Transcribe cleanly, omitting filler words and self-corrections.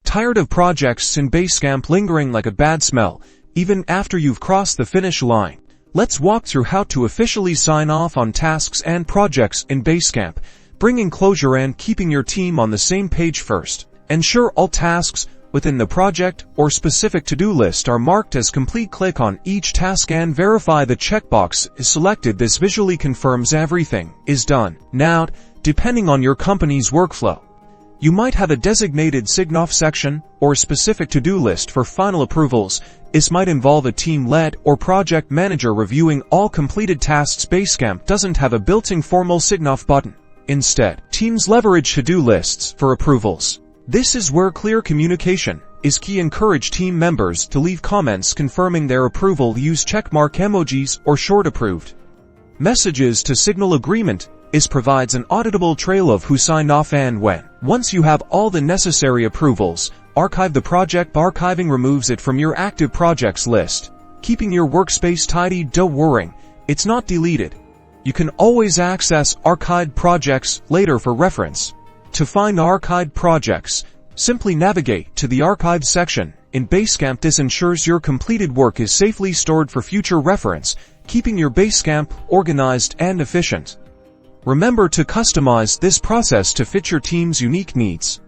Tired of projects in Basecamp lingering like a bad smell, even after you've crossed the finish line? Let's walk through how to officially sign off on tasks and projects in Basecamp, bringing closure and keeping your team on the same page first. Ensure all tasks within the project or specific to-do list are marked as complete. Click on each task and verify the checkbox is selected. This visually confirms everything is done. Now, depending on your company's workflow, you might have a designated sign-off section or specific to-do list for final approvals. This might involve a team-led or project manager reviewing all completed tasks. Basecamp doesn't have a built-in formal sign-off button. Instead, teams leverage to-do lists for approvals. This is where clear communication is key. Encourage team members to leave comments confirming their approval. Use checkmark emojis or short approved messages to signal agreement. This provides an auditable trail of who signed off and when. Once you have all the necessary approvals, archive the project. Archiving removes it from your active projects list, keeping your workspace tidy. Don't worry, it's not deleted. You can always access archived projects later for reference. To find archived projects, simply navigate to the Archive section in Basecamp. This ensures your completed work is safely stored for future reference, keeping your Basecamp organized and efficient. Remember to customize this process to fit your team's unique needs.